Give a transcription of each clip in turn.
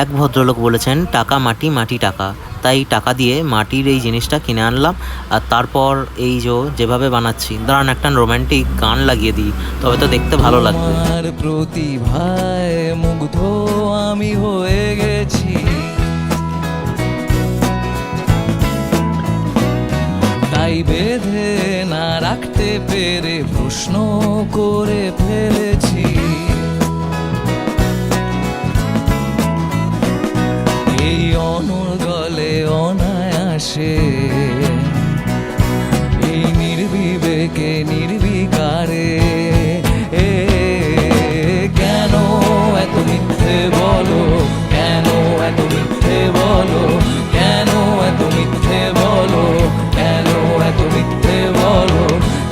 এক ভদ্রলোক বলেছেন টাকা মাটি, মাটি টাকা। তাই টাকা দিয়ে মাটির এই জিনিসটা কিনে আনলাম, আর তারপর এই যেভাবে বানাচ্ছি, দাঁড়ান একটা রোম্যান্টিক গান লাগিয়ে দিই, তবে তো দেখতে ভালো লাগবে। তোমার প্রতিভায় মুগ্ধ আমি হয়ে গেছি, তাই বেঁধে না রাখতে পেরে প্রশ্ন করে ফেলেছি। এই অনর্গলে অনায়াসে, এই নির্বিবেকে নির্বিকারে, কেন এত মিথ্যে বলো, কেন এত মিথ্যে বলো, কেন এত মিথ্যে বলো, কেন এত মিথ্যে বলো,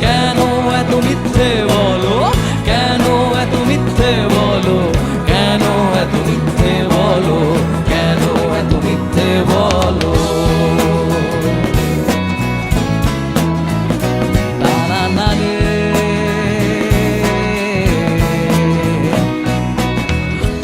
কেন এত মিথ্যে বলো, কেন এত মিথ্যে বলো, কেন এত মিথ্যে বলো, কেন এত মিথ্যে বলো।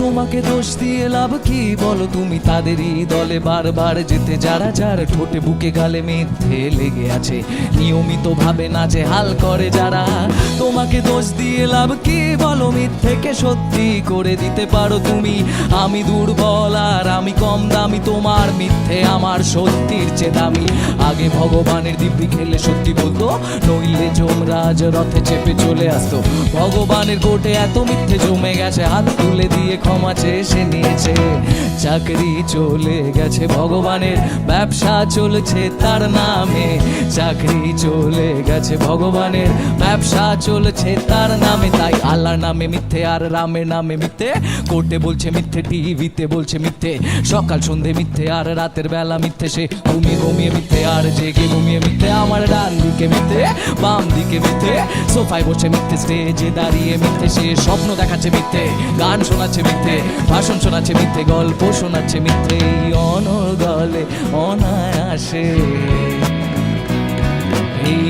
তোমাকে দোষ দিয়ে লাভ কি বলো, তুমি তাদেরই দলে বারবার যেতে, যারা যার ঠোঁটে বুকে গালে মিথ্যে লেগে আছে, নিয়মিত ভাবে নাচে হাল করে যারা। তোমাকে দোষ দিয়ে লাভ কি বলো, মিথ্যেকে সত্যি করে দিতে পারো তুমি। আমি দুর্বল আর আমি কম দামি, তোমার মিথ্যে আমার সত্যির চেয়ে দামি। আগে ভগবানের দিব্যি খেলে সত্যি বলতো, নইলে যমরাজ রথে চেপে চলে আসতো। ভগবানের কোর্টে এত মিথ্যে জমে গেছে, হাত তুলে দিয়ে ক্ষমা চেয়ে সে নিয়েছে। চাকরি চলে গেছে ভগবানের, ব্যবসা চলছে তার নামে। চাকরি চলে গেছে ভগবানের, ব্যবসা চলছে তার নামে। তাই আল্লাহর নামে মিথ্যে আর রামের নামে মিথ্যে, কোর্টে বলছে মিথ্যে, টিভিতে বলছে মিথ্যে, সকাল সন্ধে মিথ্যে আর রাতের বেলা মিথ্যে। সে ঘুমিয়ে ঘুমিয়ে মিথ্যে আর জেগে ঘুমিয়ে মিথ্যে। আমার ডান দিকে মিথ্যে, বাম দিকে মিথ্যে, সোফায় বসে মিথ্যে, স্টেজে দাঁড়িয়ে মিথ্যে। সে স্বপ্ন দেখাচ্ছে মিথ্যে, গান শোনাচ্ছে মিথ্যে, ভাষণ শোনাচ্ছে মিথ্যে, গল্প শোনাচ্ছে মিথ্যে। অনর্গলে অনায়াসে এই